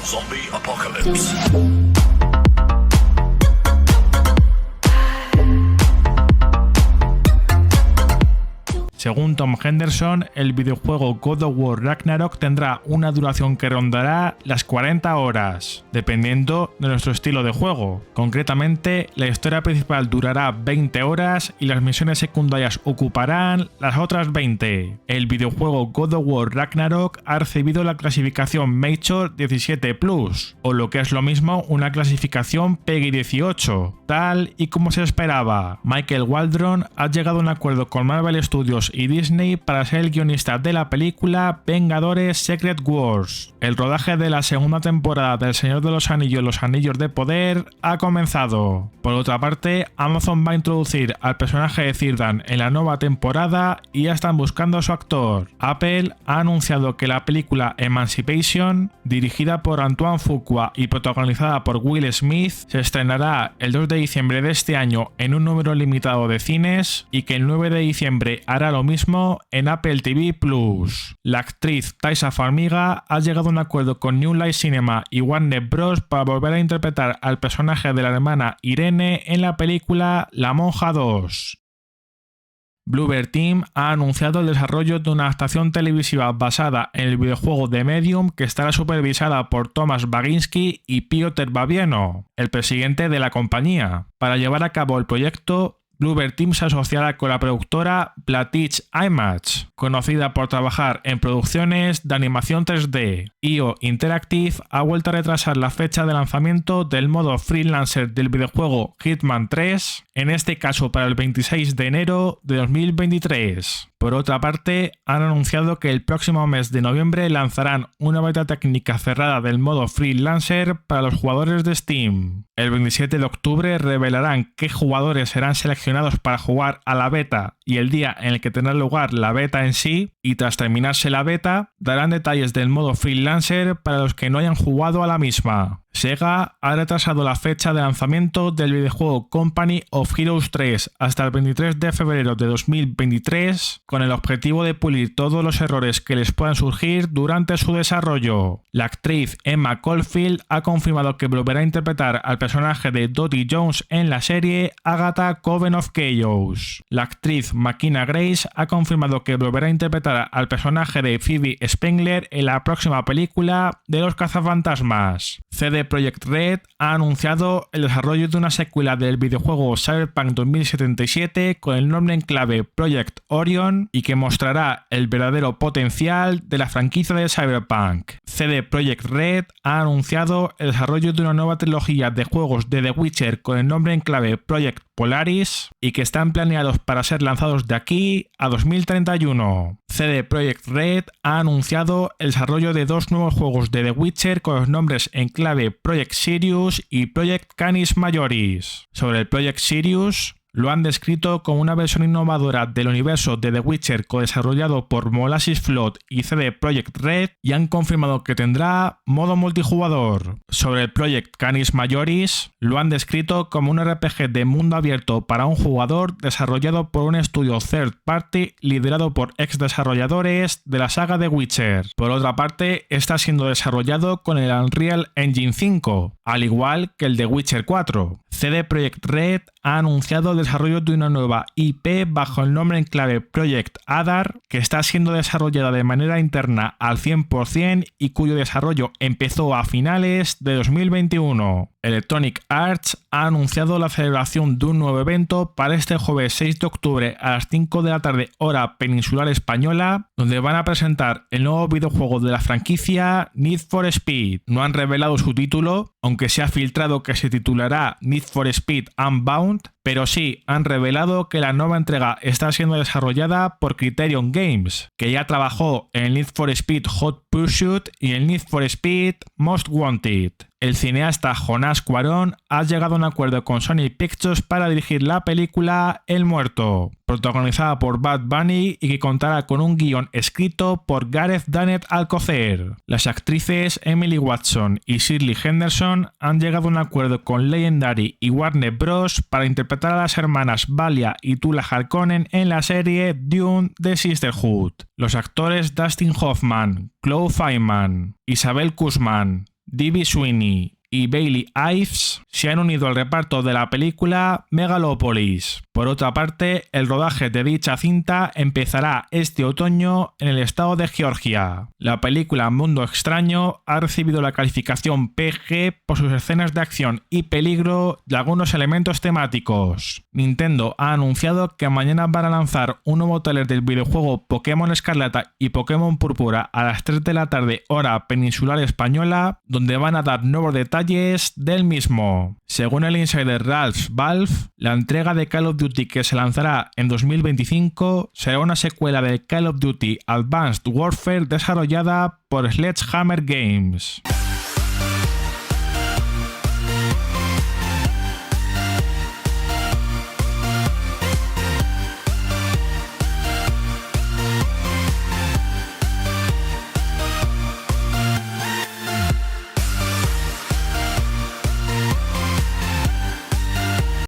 Zombie Apocalypse. Según Tom Henderson, el videojuego God of War Ragnarok tendrá una duración que rondará las 40 horas, dependiendo de nuestro estilo de juego. Concretamente, la historia principal durará 20 horas y las misiones secundarias ocuparán las otras 20. El videojuego God of War Ragnarok ha recibido la clasificación Major 17+, o lo que es lo mismo una clasificación PEGI 18, tal y como se esperaba. Michael Waldron ha llegado a un acuerdo con Marvel Studios y Disney para ser el guionista de la película Vengadores Secret Wars. El rodaje de la segunda temporada del Señor de los Anillos, Los Anillos de Poder ha comenzado. Por otra parte, Amazon va a introducir al personaje de Círdan en la nueva temporada y ya están buscando a su actor. Apple ha anunciado que la película Emancipation, dirigida por Antoine Fuqua y protagonizada por Will Smith, se estrenará el 2 de diciembre de este año en un número limitado de cines y que el 9 de diciembre hará lo mismo en Apple TV+. La actriz Taissa Farmiga ha llegado a un acuerdo con New Line Cinema y Warner Bros. Para volver a interpretar al personaje de la hermana Irene en la película La Monja 2. Bloober Team ha anunciado el desarrollo de una adaptación televisiva basada en el videojuego de Medium que estará supervisada por Thomas Baginski y Piotr Babieno, el presidente de la compañía. Para llevar a cabo el proyecto, Bloober Team se asociará con la productora Platige Image, conocida por trabajar en producciones de animación 3D. IO Interactive ha vuelto a retrasar la fecha de lanzamiento del modo freelancer del videojuego Hitman 3, en este caso para el 26 de enero de 2023. Por otra parte, han anunciado que el próximo mes de noviembre lanzarán una beta técnica cerrada del modo freelancer para los jugadores de Steam. El 27 de octubre revelarán qué jugadores serán seleccionados para jugar a la beta y el día en el que tendrá lugar la beta en sí, y tras terminarse la beta, darán detalles del modo freelancer para los que no hayan jugado a la misma. Sega ha retrasado la fecha de lanzamiento del videojuego Company of Heroes 3 hasta el 23 de febrero de 2023 con el objetivo de pulir todos los errores que les puedan surgir durante su desarrollo. La actriz Emma Caulfield ha confirmado que volverá a interpretar al personaje de Dottie Jones en la serie Agatha Coven of Chaos. La actriz Makina Grace ha confirmado que volverá a interpretar al personaje de Phoebe Spengler en la próxima película de los cazafantasmas. CD Projekt Red ha anunciado el desarrollo de una secuela del videojuego Cyberpunk 2077 con el nombre en clave Project Orion y que mostrará el verdadero potencial de la franquicia de Cyberpunk. CD Projekt Red ha anunciado el desarrollo de una nueva trilogía de juegos de The Witcher con el nombre en clave Project Polaris y que están planeados para ser lanzados de aquí a 2031. CD Projekt Red ha anunciado el desarrollo de dos nuevos juegos de The Witcher con los nombres en clave Project Sirius y Project Canis Majoris. Sobre el Project Sirius, lo han descrito como una versión innovadora del universo de The Witcher co-desarrollado por Molasses Flood y CD Projekt Red y han confirmado que tendrá modo multijugador. Sobre el Project Canis Majoris, lo han descrito como un RPG de mundo abierto para un jugador desarrollado por un estudio third party liderado por ex desarrolladores de la saga The Witcher. Por otra parte, está siendo desarrollado con el Unreal Engine 5, al igual que el The Witcher 4. CD Projekt Red ha anunciado el desarrollo de una nueva IP bajo el nombre en clave Project Adar, que está siendo desarrollada de manera interna al 100% y cuyo desarrollo empezó a finales de 2021. Electronic Arts ha anunciado la celebración de un nuevo evento para este jueves 6 de octubre a las 5 de la tarde hora peninsular española, donde van a presentar el nuevo videojuego de la franquicia Need for Speed. No han revelado su título, aunque se ha filtrado que se titulará Need for Speed Unbound, pero sí han revelado que la nueva entrega está siendo desarrollada por Criterion Games, que ya trabajó en el Need for Speed Hot Pursuit y el Need for Speed Most Wanted. El cineasta Jonas Cuarón ha llegado a un acuerdo con Sony Pictures para dirigir la película El Muerto, protagonizada por Bad Bunny y que contará con un guión escrito por Gareth Danet Alcocer. Las actrices Emily Watson y Shirley Henderson han llegado a un acuerdo con Legendary y Warner Bros. Para interpretar a las hermanas Valia y Tula Harkonnen en la serie Dune The Sisterhood. Los actores Dustin Hoffman, Chloe Feynman, Isabel Guzmán, D.B. Sweeney y Bailey Ives se han unido al reparto de la película Megalopolis. Por otra parte, el rodaje de dicha cinta empezará este otoño en el estado de Georgia. La película Mundo Extraño ha recibido la calificación PG por sus escenas de acción y peligro y algunos elementos temáticos. Nintendo ha anunciado que mañana van a lanzar un nuevo tráiler del videojuego Pokémon Escarlata y Pokémon Púrpura a las 3 de la tarde hora peninsular española, donde van a dar nuevos detalles del mismo. Según el insider Ralph Valve, la entrega de Call of Duty que se lanzará en 2025 será una secuela de Call of Duty Advanced Warfare desarrollada por Sledgehammer Games.